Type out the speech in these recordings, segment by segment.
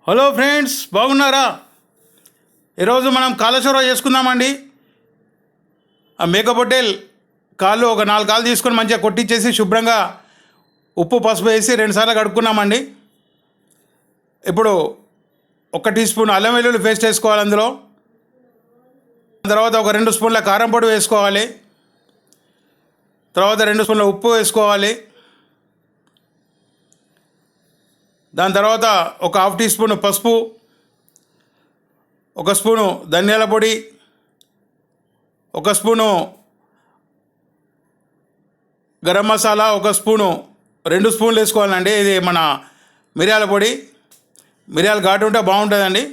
Hello friends, బాగున్నారా? ఈరోజు మనం కాళేశ్వరం చేసుకుందామండి. ఆ మేకప్ హోటల్ కాళ్ళు ఒక 4 కాళ్ళు తీసుకొని మంచిగా కొట్టించేసి శుభ్రంగా ఉప్పు పసుపు వేసి 2 సార్లు కడుక్కున్నామండి. ఇప్పుడు 1 టీ స్పూన్ అల్లం వెల్లుల్లి పేస్ట్ వేసుకోవాలి. అందులో తర్వాత ఒక 2 స్పూన్ల కారం పొడి వేసుకోవాలి. తర్వాత 2 స్పూన్ల ఉప్పు వేసుకోవాలి. దాని తర్వాత ఒక హాఫ్ టీ స్పూన్ పసుపు, 1 స్పూను ధనియాల పొడి, 1 స్పూను గరం మసాలా, 1 స్పూను 2 స్పూన్లు వేసుకోవాలండి. ఇది మన మిరియాల పొడి. మిరియాలు ఘాటు ఉంటే బాగుంటుందండి.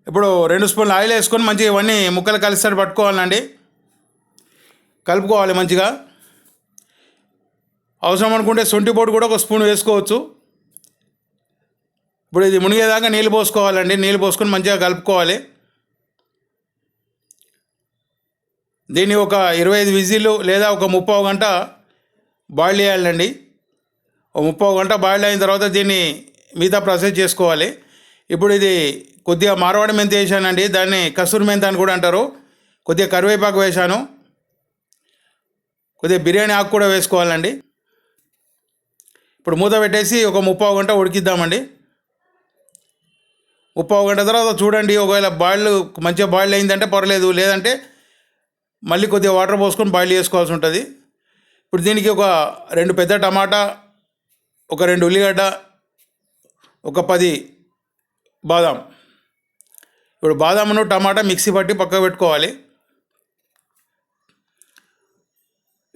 ఇప్పుడు 2 స్పూన్లు ఆయిల్ వేసుకొని మంచిగా ఇవన్నీ ముక్కలు కలిసేటట్టు పట్టుకోవాలండి. కలుపుకోవాలి మంచిగా. అవసరం అనుకుంటే శొంఠి పొడి కూడా 1 స్పూన్ వేసుకోవచ్చు. ఇప్పుడు ఇది మునిగేదాకా నీళ్ళు పోసుకోవాలండి. నీళ్ళు పోసుకొని మంచిగా కలుపుకోవాలి. దీన్ని ఒక 25 విజిల్లు లేదా ఒక 30 గంట బాయిల్ చేయాలండి. ఒక 30 గంట బాయిల్ అయిన తర్వాత దీన్ని మిగతా ప్రాసెస్ చేసుకోవాలి. ఇప్పుడు ఇది కొద్దిగా మార్వాడి మెంతి వేసానండి. దాన్ని కసూరి మెంతి అని కూడా అంటారు. కొద్దిగా కరివేపాకు వేసాను. కొద్దిగా బిర్యానీ ఆకు కూడా వేసుకోవాలండి. ఇప్పుడు మూత పెట్టేసి ఒక 30 గంట ఉడికిద్దామండి. 30 గంట తర్వాత చూడండి. ఒకవేళ మంచిగా బాయిల్ అయిందంటే పర్లేదు, లేదంటే మళ్ళీ కొద్దిగా వాటర్ పోసుకొని బాయిల్ చేసుకోవాల్సి ఉంటుంది. ఇప్పుడు దీనికి ఒక 2 పెద్ద టమాటా, ఒక 2 ఉల్లిగడ్డ, ఒక 10 బాదాం. ఇప్పుడు బాదామును టమాటా మిక్సీ పట్టి పక్కకు పెట్టుకోవాలి.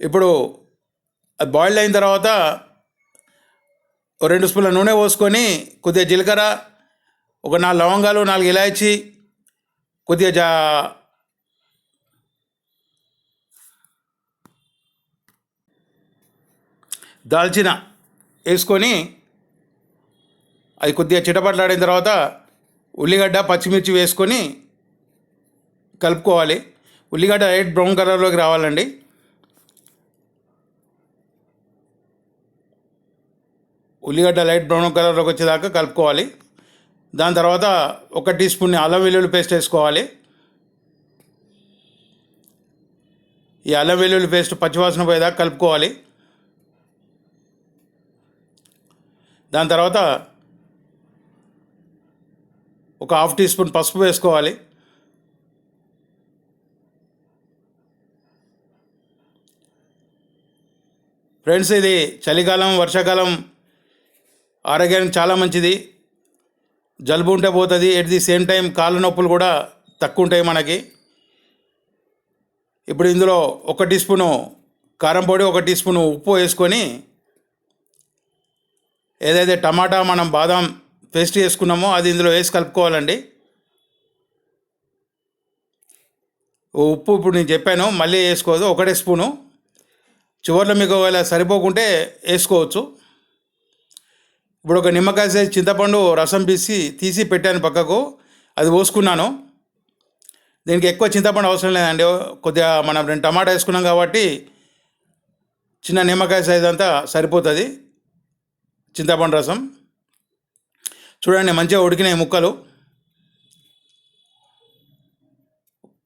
ఇప్పుడు అది బాయిల్ అయిన తర్వాత 2 స్పూన్ల నూనె పోసుకొని కొద్దిగా జీలకర్ర, ఒక 4 లవంగాలు, 4 ఇలాచి, కొద్దిగా దాల్చిన వేసుకొని అది కొద్దిగా చిటపట్లాడిన తర్వాత ఉల్లిగడ్డ, పచ్చిమిర్చి వేసుకొని కలుపుకోవాలి. ఉల్లిగడ్డ లైట్ బ్రౌన్ కలర్లోకి రావాలండి. ఉల్లిగడ్డ లైట్ బ్రౌన్ కలర్లోకి వచ్చేదాకా కలుపుకోవాలి. దాని తర్వాత 1 టీ స్పూన్ అల్లం వెల్లుల్లి పేస్ట్ వేసుకోవాలి. ఈ అల్లం వెల్లుల్లి పేస్ట్ పచ్చివాసన పోయేదాకా కలుపుకోవాలి. దాని తర్వాత ఒక హాఫ్ టీ స్పూన్ పసుపు వేసుకోవాలి. ఫ్రెండ్స్, ఇది చలికాలం, వర్షాకాలం ఆరోగ్యానికి చాలా మంచిది. జలుబు ఉంటే పోతుంది. ఎట్ ది సేమ్ టైం కాళ్ళ నొప్పులు కూడా తక్కువ ఉంటాయి మనకి. ఇప్పుడు ఇందులో 1 టీ స్పూను కారం పొడి, 1 టీ స్పూను ఉప్పు వేసుకొని ఏదైతే టమాటా మనం బాదాం పేస్ట్ వేసుకున్నామో అది ఇందులో వేసి కలుపుకోవాలండి. ఉప్పు ఇప్పుడు నేను చెప్పాను, మళ్ళీ వేసుకోవద్దు. 1 స్పూను. చివరిలో మీకు ఒకవేళ సరిపోకుంటే వేసుకోవచ్చు. ఇప్పుడు ఒక నిమ్మకాయ సైజ్ చింతపండు రసం తీసి పెట్టాను పక్కకు. అది పోసుకున్నాను. దీనికి ఎక్కువ చింతపండు అవసరం లేదండి. కొద్దిగా మనం 2 టమాటా వేసుకున్నాం కాబట్టి చిన్న నిమ్మకాయ సైజ్ అంతా సరిపోతుంది చింతపండు రసం. చూడండి, మంచిగా ఉడికినాయి ముక్కలు.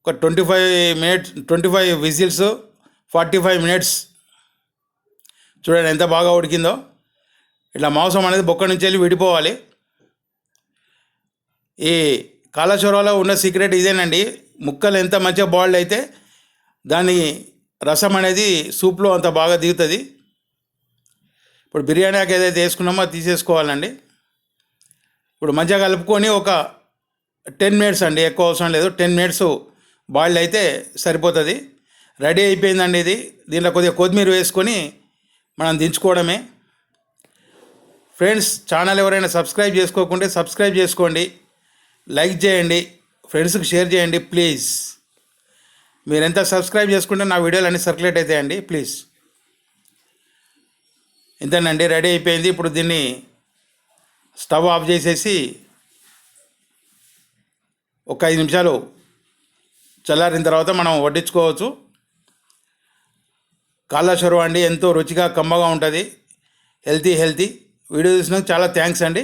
ఒక 25 విజిల్స్, 45 మినిట్స్. చూడండి ఎంత బాగా ఉడికిందో. ఇట్లా మాంసం అనేది బొక్క నుంచి వెళ్ళి విడిపోవాలి. ఈ కాళేశ్వరంలో ఉన్న సీక్రెట్ ఇదేనండి. ముక్కలు ఎంత మంచిగా బాయిల్డ్ అయితే దాని రసం అనేది సూప్లో అంత బాగా దిగుతుంది. ఇప్పుడు బిర్యానీ ఆకు ఏదైతే వేసుకున్నామో అది తీసేసుకోవాలండి. ఇప్పుడు మంచిగా కలుపుకొని ఒక 10 మినిట్స్ అండి, ఎక్కువ అవసరం లేదు, 10 మినిట్స్ బాయిల్డ్ అయితే సరిపోతుంది. రెడీ అయిపోయిందండి ఇది. దీంట్లో కొద్దిగా కొత్తిమీర వేసుకొని మనం దించుకోవడమే. ఫ్రెండ్స్, ఛానల్ ఎవరైనా సబ్స్క్రైబ్ చేసుకోకుంటే సబ్స్క్రైబ్ చేసుకోండి, లైక్ చేయండి, ఫ్రెండ్స్కి షేర్ చేయండి ప్లీజ్. మీరు ఎంత సబ్స్క్రైబ్ చేసుకుంటే నా వీడియోలు అన్నీ సర్క్యులేట్ అవుతాయండి ప్లీజ్. ఇంతేనండి, రెడీ అయిపోయింది. ఇప్పుడు దీన్ని స్టవ్ ఆఫ్ చేసేసి ఒక 5 నిమిషాలు చల్లారిన తర్వాత మనం వడ్డించుకోవచ్చు. కాళేశ్వరం అండి ఎంతో రుచిగా కమ్మగా ఉంటుంది. హెల్తీ వీడియో చూసినందుకు చాలా థ్యాంక్స్ అండి.